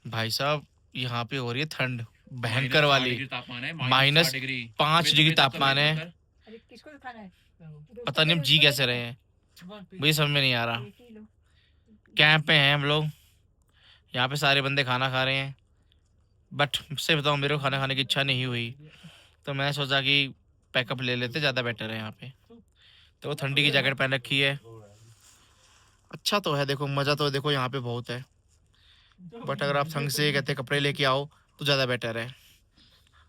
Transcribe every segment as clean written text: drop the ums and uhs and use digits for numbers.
भाई साहब यहाँ पे हो रही है ठंड भयंकर वाली। -5 डिग्री तापमान है। अरे किसको खाना है? पता नहीं हम जी कैसे रहे हैं, मुझे समझ में नहीं आ रहा। कैंप पे हैं हम लोग, यहाँ पे सारे बंदे खाना खा रहे हैं, बट से बताऊँ मेरे को खाना खाने की इच्छा नहीं हुई, तो मैं सोचा कि पैकअप ले लेते, ज़्यादा बेटर है यहाँ पे। तो वो ठंडी की जैकेट पहन रखी है। अच्छा तो है, देखो मज़ा तो देखो यहाँ पे बहुत है, बट अगर आप संग से कहते कपड़े लेके आओ तो ज़्यादा बेटर है।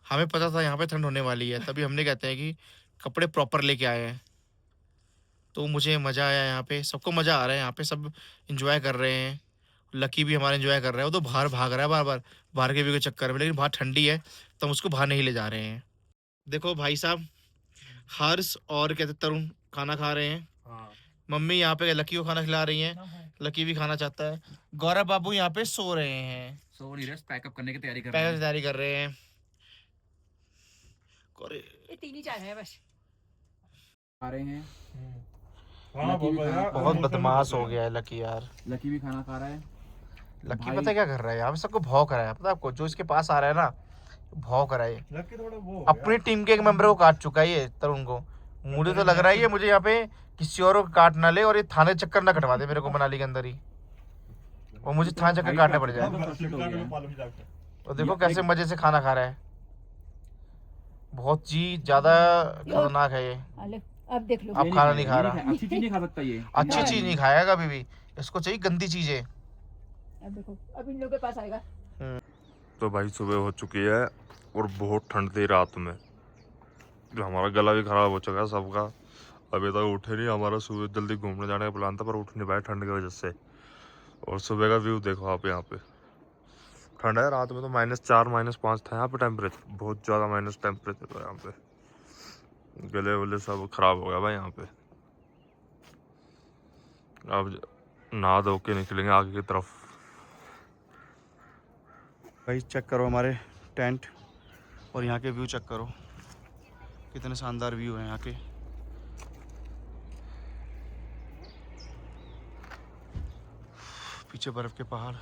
हमें पता था यहाँ पे ठंड होने वाली है, तभी हमने कहते हैं कि कपड़े प्रॉपर लेके आए हैं। तो मुझे मज़ा आया यहाँ पे, सबको मज़ा आ रहा है यहाँ पे, सब इंजॉय कर रहे हैं। लकी भी हमारा एंजॉय कर रहा है, वो तो बाहर भाग रहा है बार बार, बाहर के व्यू के चक्कर में, लेकिन बाहर ठंडी है तो हम उसको बाहर नहीं ले जा रहे हैं। देखो भाई साहब, हर्ष और कहते तरुण खाना खा रहे हैं। हाँ। मम्मी यहाँ पे लकी को खाना खिला रही हैं, लकी भी खाना चाहता है। गौरव बाबू यहाँ पे सो रहे हैं, सो नहीं रहे, पैकअप करने की तैयारी कर रहे हैं। ये 3 ही चाय है बस। खा रहे हैं। बहुत बदमाश हो गया है लकी यार। लकी भी खाना खा रहा है। लकी पता है क्या कर रहा है, यहाँ पे सबको भौंक रहा है, पता है आपको, जो इसके पास आ रहा है ना भौंक रहा है। अपनी टीम के एक मेंबर को काट चुका है ये तरुण को। मुझे तो लग रहा है ये मुझे यहाँ पे किसी और को काट ना ले और ये थाने चक्कर ना कटवा दे मेरे को मनाली के अंदर ही, और मुझे थाने चक्कर काटने पड़ जाए। तो देखो कैसे मजे से खाना खा रहा है, बहुत जी ज्यादा खतरनाक है ये। अब देख लो, अब खाना नहीं खा रहा, अच्छी चीज नहीं खा सकता ये, अच्छी चीज नहीं खाएगा कभी भी, इसको चाहिए गंदी चीजें। अब देखो, अब इन लोगों के पास आएगा। तो भाई सुबह हो चुकी है और बहुत ठंड थी रात में, हमारा गला भी खराब हो चुका है सबका। अभी तक उठे नहीं, हमारा सुबह जल्दी घूमने जाने का प्लान था पर उठ नहीं पाए ठंड की वजह से। और सुबह का व्यू देखो आप, यहाँ पे ठंड है, रात में तो -4 -5 था यहाँ पे टेम्परेचर, बहुत ज़्यादा माइनस टेम्परेचर था यहाँ पे। गले वले सब खराब हो गया भाई यहाँ पे। अब नहा धो के निकलेंगे आगे की तरफ। भाई चेक करो हमारे टेंट और यहाँ के व्यू चेक करो, कितने शानदार व्यू हैं यहाँ के। पीछे बर्फ के पहाड़,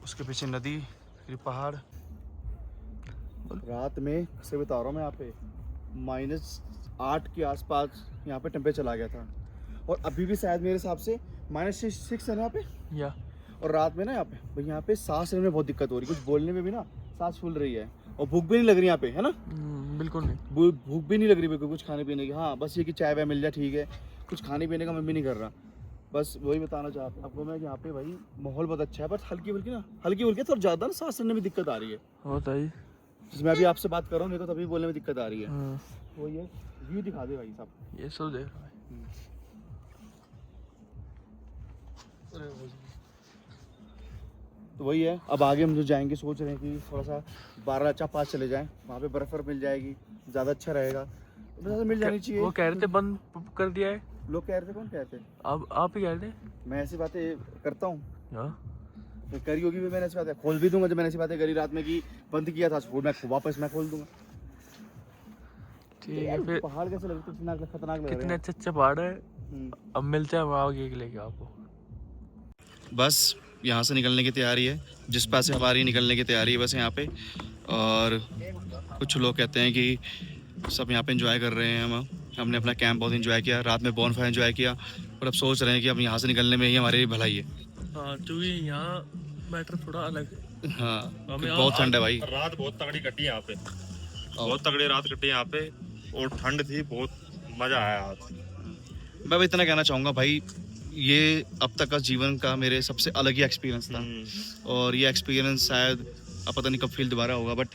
उसके पीछे नदी, फिर पहाड़। रात में से बता रहा हूँ मैं, यहाँ पे -8 के आसपास यहाँ पे टेम्परेचर आ गया था, और अभी भी शायद मेरे हिसाब से -6 है यहाँ पे या। और रात में ना यहाँ पे भाई, यहाँ पे सांस लेने में बहुत दिक्कत हो रही है, कुछ बोलने में भी ना सांस फूल रही है, और भूख भी नहीं लग रही यहाँ पे, है ना? बिल्कुल नहीं, भूख भी नहीं लग रही बिल्कुल कुछ खाने पीने की। हाँ बस ये कि चाय वाय मिल जाए ठीक है, कुछ खाने पीने का मन भी नहीं कर रहा। बस वही बताना चाहता आपको मैं कि यहाँ पे भाई माहौल बहुत अच्छा है, बस हल्की फुल्की थोड़ा ज़्यादा ना सांस लेने में दिक्कत आ रही है। होता ही, जिसमें अभी आपसे बात कर रहा हूँ मेरे को तभी बोलने में दिक्कत आ रही है। वो ये व्यू दिखा दे भाई साहब, ये सब देख। तो वही है, अब आगे हम जो जाएंगे सोच रहे हैं कि थोड़ा सा 12 पास चले जाएं, वहाँ पे बर्फ मिल जाएगी, ज़्यादा अच्छा रहेगा, तो मिल जानी चाहिए। वो कह रहे थे बंद कर दिया है, लोग कह रहे थे। कौन कह रहे थे? आप ही कह रहे थे। मैं ऐसी बातें करता हूँ, करी होगी भी मैंने ऐसी बातें, खोल भी दूंगा जब मैंने ऐसी बातें करी रात में कि बंद किया था फूड, मैं वापस मैं खोल दूंगा। ठीक है फिर। पहाड़ कैसे लग रहे, खतरनाक लग रहे हैं, कितने अच्छे पहाड़ है। अब मिलते हैं आगे लेके आपको। बस यहाँ से निकलने की तैयारी है, जिस पास से हमारी निकलने की तैयारी है बस यहाँ पे। और कुछ लोग कहते हैं कि सब यहाँ पे एंजॉय कर रहे हैं, हमने अपना कैंप बहुत एंजॉय किया, रात में बॉनफायर एंजॉय किया, और अब सोच रहे हैं कि अब यहाँ से निकलने में ही हमारे लिए भलाई है। हाँ क्योंकि यहाँ मैटर थोड़ा अलग है। हाँ बहुत ठंड है भाई, रात बहुत तगड़ी कटी यहाँ पे, बहुत तगड़ी रात कटी यहाँ पे, और ठंड थी, बहुत मजा आया आज। मैं इतना कहना चाहूँगा भाई, ये अब तक का जीवन का मेरे सबसे अलग ही एक्सपीरियंस था, और ये एक्सपीरियंस शायद अब पता नहीं कब फील दोबारा होगा, बट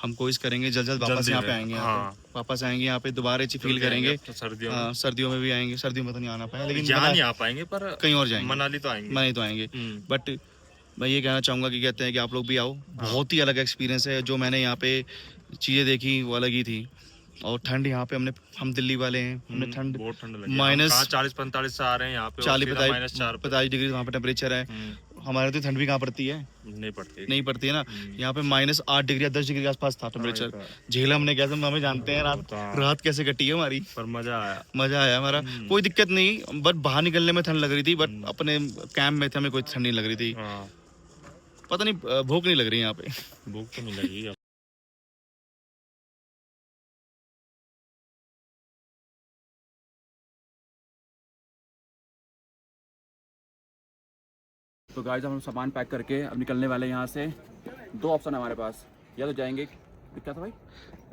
हम कोशिश करेंगे जल्द वापस यहाँ पे आएंगे। हाँ। वापस आएंगे यहाँ पे दोबारा अच्छी फील करेंगे। सर्दियों में भी आएंगे, सर्दियों में तो नहीं आना पाए, लेकिन यहाँ नहीं आ पाएंगे पर कहीं और जाएंगे, मनाली तो आएंगे। बट मैं ये कहना चाहूँगा कि कहते हैं कि आप लोग भी आओ, बहुत ही अलग एक्सपीरियंस है। जो मैंने यहाँ पे चीज़ें देखी वो अलग ही थी, और ठंड यहाँ पे हम दिल्ली वाले हैं, हमने ठंड बहुत ठंड लगी, -40-45 से आ रहे हैं यहाँ पे, 40-45 डिग्री वहाँ पे टेम्परेचर है। हमारे तो ठंड भी कहाँ पड़ती है, नहीं पड़ती है ना। यहाँ पे -8 डिग्री या 10 डिग्री के आसपास था टेम्परेचर। झेला हमने कैसे, हमें जानते हैं रात कैसे कटी है हमारी, पर मजा आया हमारा। कोई दिक्कत नहीं, बट बाहर निकलने में ठंड लग रही थी, बट अपने कैंप में थे हमें कोई ठंड नहीं लग रही थी। पता नहीं भूख नहीं लग रही यहाँ पे। भूख तो नहीं लगी अब। तो गाइस हम सामान पैक करके अब निकलने वाले हैं यहाँ से। दो ऑप्शन है हमारे पास, या तो जाएंगे, क्या था भाई,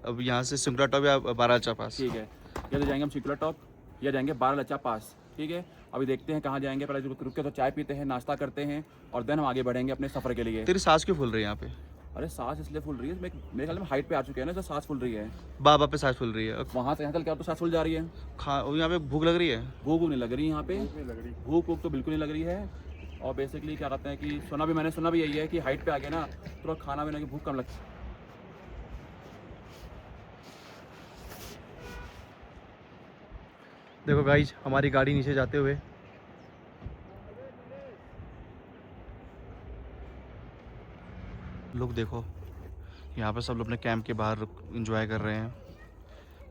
अब यहाँ से सिंगड़ा टॉप या 12 पास। ठीक है, या तो जाएंगे हम शिकुला टॉप या जाएंगे 12 पास। ठीक है, अभी देखते हैं कहाँ जाएंगे। पहले रुक के तो चाय पीते हैं, नाश्ता करते हैं और देन हम आगे बढ़ेंगे अपने सफ़र के लिए। तेरी सांस क्यों फूल रही है यहाँ पे? अरे सांस इसलिए फूल रही है, मेरे ख्याल में हाइट पे आ चुके हैं ना, तो सांस फूल रही है। बाबा पे सांस फूल रही है। वहाँ से यहाँ तक क्या तो सांस फूल जा रही है। यहाँ पे भूख लग रही है? भूख नहीं लग रही यहाँ पे, भूख तो बिल्कुल नहीं लग रही है। और बेसिकली क्या कहते हैं कि मैंने सुना भी यही है कि हाइट पे आ गया ना थोड़ा खाना पीने की भूख कम लगती है। देखो गाइज हमारी गाड़ी नीचे जाते हुए। लोग देखो यहाँ पे सब लोग अपने कैंप के बाहर एंजॉय कर रहे हैं,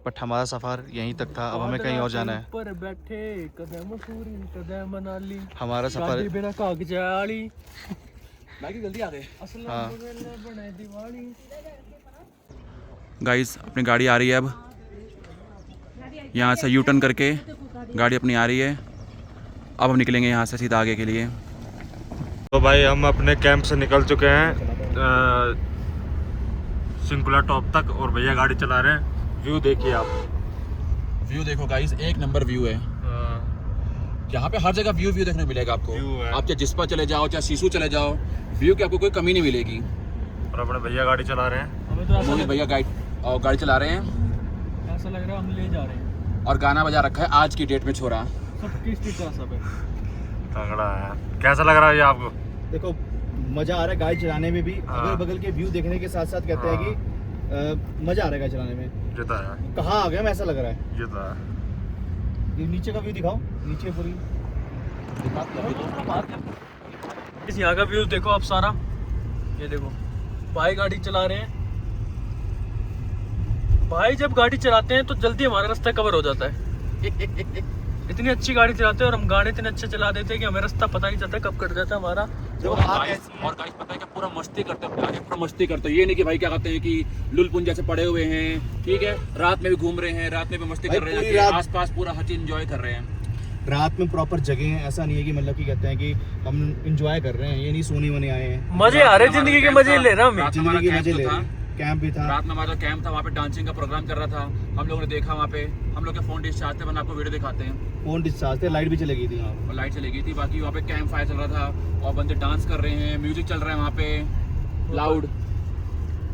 बट हमारा सफ़र यहीं तक था। अब हमें कहीं और जाना है। पर बैठे कदम पूरी कदम मनाली, हमारा सफ़र बिना कागजाली, बाकी जल्दी आ गए। हाँ। बने दिवाली। गाइस अपनी गाड़ी आ रही है, अब यहाँ से यू टर्न करके गाड़ी अपनी आ रही है। अब हम निकलेंगे यहाँ से सीधा आगे के लिए। तो भाई हम अपने कैंप से निकल चुके हैं सिंकुला टॉप तक और भैया गाड़ी चला रहे हैं। व्यू देखिए आप, व्यू देखो गाइस, एक नंबर व्यू है। यहाँ पे हर जगह व्यू देखने को मिलेगा आपको। आप चाहे जिस्पा चले जाओ चाहे सीसू चले जाओ, व्यू की आपको कोई कमी नहीं मिलेगी। और अपने भैया गाड़ी चला रहे हैं। हमें तो ऐसा मोहित भैया गाड़ी चला रहे हैं ऐसा लग रहा है हम ले जा रहे हैं। और गाना बजा रखा है आज की डेट में छोरा। सब किस का सब है। तगड़ा है। कैसा लग रहा है ये आपको? देखो मज़ा आ रहा है गाड़ी चलाने में भी, हाँ। अगल बगल के व्यू देखने के साथ साथ कहते हैं कि मज़ा आ रहा है गाड़ी चलाने में। जीता है, कहाँ आ गया मैं, ऐसा लग रहा है। जीता है। ये नीचे का व्यू दिखाओ, नीचे पूरी इस यहाँ का व्यू देखो आप सारा, ये देखो भाई गाड़ी चला रहे हैं। भाई जब गाड़ी चलाते हैं तो जल्दी हमारा रास्ता कवर हो जाता है। इतनी अच्छी गाड़ी चलाते हैं और हम गाड़ी इतने अच्छे चला देते हैं कि हमें रास्ता पता नहीं चलता कब कट जाता है हमारा। और गाइस पता है कि पूरा मस्ती करते हैं, पूरा मस्ती करते हैं। ये नहीं कि भाई क्या कहते हैं कि लुलपुन जैसे पड़े हुए हैं, ठीक है, रात में भी घूम रहे हैं, रात में भी मस्ती कर रहे हैं, आसपास पूरा हर चीज एंजॉय कर रहे हैं। रात में प्रॉपर जगह है, ऐसा नहीं है कि मतलब कि कहते हैं कि हम एंजॉय कर रहे हैं, ये नहीं सोने वोने आए हैं। मजे आ रहे, जिंदगी के मजे ले रहा हूँ। जिंदगी के मजे ले रहे हैं। कैंप भी था, रात में हमारा कैंप था, वहाँ पे डांसिंग का प्रोग्राम कर रहा था। हम लोगों ने देखा वहाँ पे, हम लोग के फोन डिस्चार्ज थे, मैंने आपको वीडियो दिखाते हैं। फोन डिस्चार्ज थे, लाइट भी चली गई थी वहाँ और लाइट चली गई थी। बाकी वहाँ पे कैंप फायर चल रहा था और बंदे डांस कर रहे हैं, म्यूजिक चल रहा है वहाँ पे लाउड।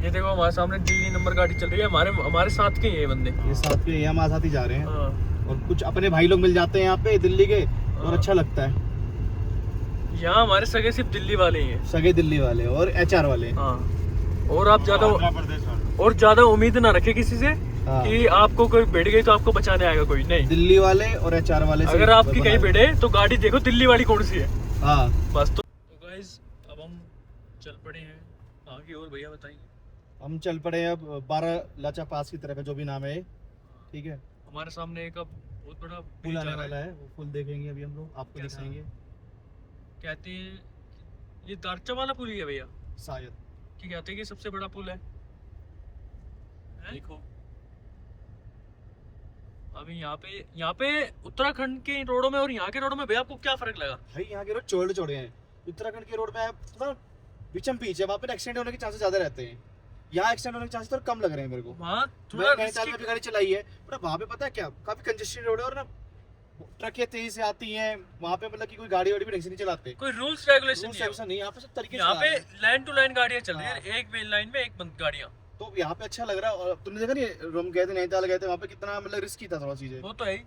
ये देखो हमारे सामने दिल्ली नंबर गाड़ी चल रही है, हमारे साथ के ये बंदे। ये साथ के हमारे साथ ही जा रहे हैं। हाँ। और कुछ अपने भाई लोग मिल जाते हैं यहाँ पे दिल्ली के, और अच्छा लगता है। यहाँ हमारे सगे सिर्फ दिल्ली वाले ही हैं। सगे दिल्ली वाले और HR वाले। हाँ। और आप ज्यादा उम्मीद ना रखे किसी से हाँ। कि आपको कोई भिड़ गई तो आपको बचाने आएगा कोई नहीं। दिल्ली वाले और HR वाले से अगर आपकी कहीं भिड़े तो गाड़ी देखो दिल्ली वाली कौन सी है। हाँ बस। तो गाइस अब हम चल पड़े हैं आगे, और भैया बताइए। हम चल पड़े हैं अब 12 पास की तरफ है, जो भी नाम है, ठीक है। हमारे सामने एक अब बहुत बड़ा पुल आने वाला है, वो पुल देखेंगे अभी हम लोग, आपको कैसा? दिखाएंगे। कहते हैं ये दारचा वाला पुल ही है भैया, शायद कि कहते हैं कि सबसे बड़ा पुल है। देखो अभी यहाँ पे उत्तराखंड के रोडों में और यहाँ के रोडों में भैया आपको क्या फर्क लगा? भाई यहाँ के रोड चौड़े चौड़े हैं, उत्तराखंड के रोड में थोड़ा बिचम पीच है, वहाँ पे एक्सीडेंट होने के चांसेस ज्यादा रहते हैं। यहाँ एक्सीडेंट होने के चांसेस थोड़ा कम लग रहे हैं मेरे को। वहाँ थोड़ा मैंने नैनीताल में भी गाड़ी चलाई है, पर वहाँ पे पता है क्या, काफी कंजेस्टेड रोड है और ना ट्रकें तेज से आती हैं वहाँ पे, मतलब कि कोई गाड़ी वाड़ी भी ढंग से नहीं चलाते। कोई रूल्स रेगुलेशन रूल्स नहीं है। ऐसा नहीं, यहाँ पे सब तरीके से यहाँ चला पे रहे हैं। लाइन टू लाइन गाड़ियाँ चल रही है, एक मेन लाइन में एक बंद गाड़ियाँ। तो यहाँ पे अच्छा लग रहा है। और तुमने देखा नहीं, हम गए थे नैनीताल गए थे, वहाँ पे कितना मतलब रिस्की था थोड़ा चीजें। वो तो है ही।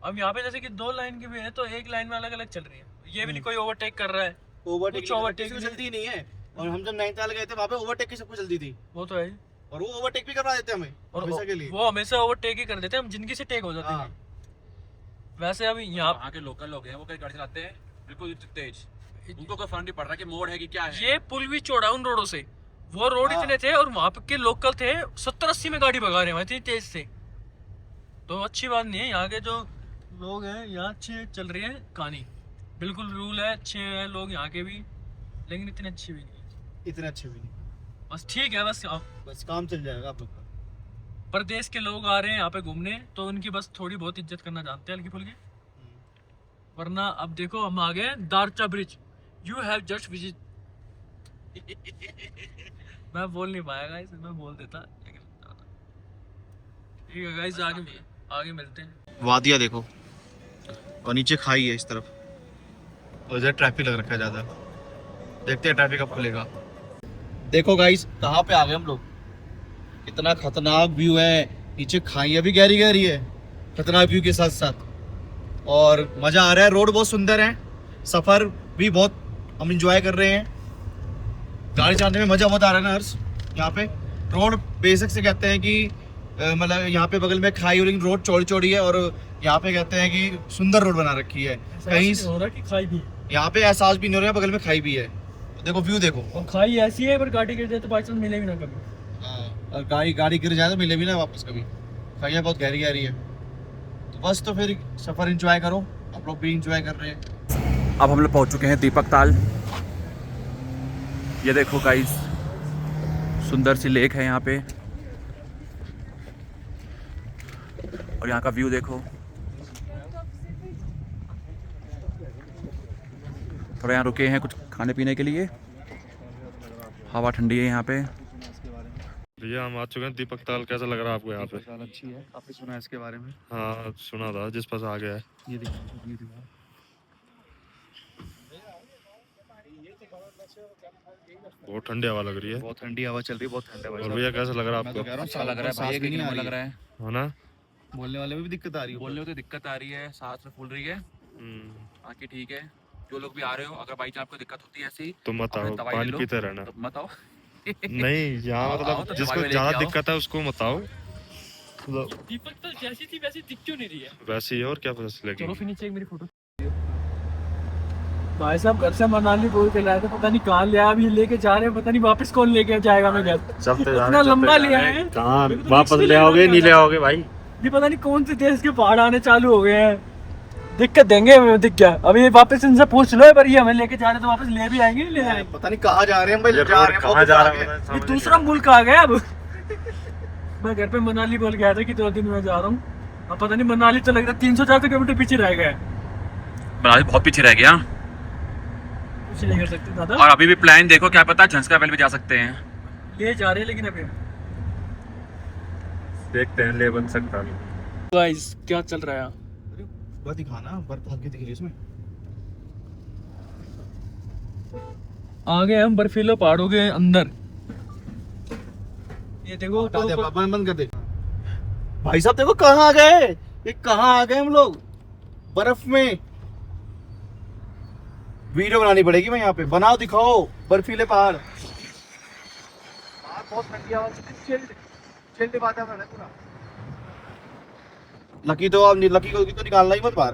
अब यहाँ पे जैसे कि 2 लाइन की भी है तो एक लाइन में अलग अलग चल रही है, ये भी नहीं कोई ओवरटेक कर रहा है। ओवरटेक overtake की जल्दी नहीं है। और हम जब नैनीताल गए थे वहाँ पे ओवरटेक की सबको जल्दी थी, वो तो है ही। और वो ओवरटेक भी करवा देते हमें और हमेशा के लिए। वो हमेशा ओवरटेक ही कर देते हैं, हम जिंदगी से टेक हो जाते हाँ। हैं। वैसे अभी यहाँ वहाँ के लोकल लोग हैं, वो कई गाड़ी चलाते हैं बिल्कुल तेज, उनको कोई फर्क नहीं पड़ रहा कि मोड़ है कि क्या है। ये पुल भी चौड़ा उन रोडों से, वो रोड हाँ। इतने थे और वहाँ पे के लोकल थे 70-80 में गाड़ी भगा रहे हैं इतनी तेज से। तो अच्छी बात नहीं है, यहाँ के जो लोग हैं यहाँ अच्छे चल रही है कहानी, बिल्कुल रूल है, अच्छे हैं लोग यहाँ के भी। लेकिन इतनी अच्छी भी नहीं है। इतने अच्छे भी नहीं, बस ठीक है, बस बस काम चल जाएगा आप लोग का। प्रदेश के लोग आ रहे हैं यहाँ पे घूमने, तो उनकी बस थोड़ी बहुत इज्जत करना जानते हैं हल्की फुल्की। वरना अब देखो हम आ गए Darcha bridge, you have just visit. मैं बोल नहीं पाया गाइस, मैं बोल देता, लेकिन ठीक है गाइस, आगे मिलते हैं। वादिया देखो, और नीचे खाई है इस तरफ, और इधर ट्रैफिक लग रखा है ज़्यादा। देखते हैं ट्रैफिक कब खुलेगा। देखो गाइस कहाँ पे आ गए हम लोग, कितना खतरनाक व्यू है, नीचे खाइयाँ भी गहरी गहरी है खतरनाक व्यू के साथ साथ, और मज़ा आ रहा है। रोड बहुत सुंदर है, सफ़र भी बहुत हम इंजॉय कर रहे हैं, गाड़ी चलाने में मज़ा बहुत आ रहा है ना हर्ष। यहाँ पे रोड बेसिक से कहते हैं कि मतलब यहाँ पे बगल में खाई, लेकिन रोड चौड़ी चौड़ी है, और यहाँ पे कहते हैं कि सुंदर रोड बना रखी है। कहीं हो रहा कि खाई भी, यहाँ पे एहसास भी नहीं हो रहा है, बगल में खाई भी है। देखो व्यू देखो, और खाई ऐसी है पर गाड़ी गिर जाए तो बाई चांस मिले भी ना कभी। और गाड़ी गिर जाए तो मिले भी ना वापस कभी, खाइयाँ बहुत गहरी गहरी है। तो बस तो फिर सफ़र इंजॉय करो, आप लोग भी इंजॉय कर रहे हैं। अब हम लोग पहुंच चुके हैं दीपक ताल। ये देखो गाइस, सुंदर सी लेक है यहाँ पे, और यहाँ का व्यू देखो। थोड़ा यहाँ रुके हैं कुछ खाने पीने के लिए, हवा ठंडी है यहाँ पे। भैया हम आ चुके हैं दीपक ताल। कैसा लग रहा है आपको यहाँ पे? अच्छी है, आपने सुना है इसके बारे में? हाँ सुना था, जिस पास आ गया है। ये देखो, ये देखो। बहुत ठंडी हवा लग रही है। बहुत ठंडी हवा चल रही है, बहुत ठंडा और भैया कैसा लग रहा है आपको? अच्छा लग रहा है भाई, एक नंबर लग रहा है। है ना? बोलने वाले में भी दिक्कत आ रही है, बोलने में तो दिक्कत आ रही है, सांस में फूल रही है, बाकी ठीक है। जो लोग भी आ रहे हो, अगर बाई चांस आपको दिक्कत होती है ऐसी, तो मत आओ, दवाई ले पानी लो। पीते रहना। तो मत आओ। नहीं यहाँ आओ, मतलब तो जिसको दवाई लेके ज्यादा आओ। दिक्कत है उसको मत आओ। दीपक तो जैसी थी वैसी दिख क्यों नहीं रही है? वैसे ही, और क्या पता चलो चलेगी। फिर नीचे एक मेरी फोटो। भाई साहब घर से मनाली बोल के लाए थे, पता नहीं कहाँ ले आया, अभी लेके जा रहे हैं, पता नहीं वापस कौन लेके जाएगा मैं घर। चलते इतना लंबा ले आए हैं, कहाँ मेरे को तो वापस रिस्क भी ले आओगे? लेना नहीं ले पड़ेगा। आओगे भाई? ये पता नहीं कौन से देश के पहाड़ आने चालू हो गए हैं, दिक्कत देंगे दिख गया। अभी वापस इनसे पूछ लो, पर ये हमें लेके जा रहे तो वापस ले भी आएंगे, ले आएंगे। पता नहीं कहाँ जा रहे हैं भाई, ये जा रोड रहे हैं कहाँ जा रहा है? ये दूसरा मुल्क आ गया अब। मैं घर पे मनाली बोल गया था कि 2 दिन में जा रहा हूँ, अब पता नहीं मनाली तो लग रहा है 300-400 किलोमीटर पीछे रह गया है। मनाली बहुत पीछे रह गया, कुछ नहीं कर सकते दादा, और अभी भी प्लान देखो, क्या पता झंझका वेल भी जा सकते हैं। ले जा रहे हैं लेकिन अभी। देखते हैं, ले बन सकता है। गाइस क्या चल रहा है? बस दिखाना, बर्फ हल्की दिख रही है इसमें। आ गए हम बर्फीले पहाड़ों के अंदर। ये देखो हटा दे, बंद कर दे। भाई साहब देखो कहाँ आ गए, ये कहाँ आ गए हम लोग, बर्फ में। वीडियो बनानी पड़ेगी, मैं यहाँ पे बनाओ, दिखाओ बर्फीले पहाड़। बाहर बहुत ठंडी हवा चल रही है, चिल्ड वातावरण है पूरा। लकी को तो निकालना ही मत बाहर।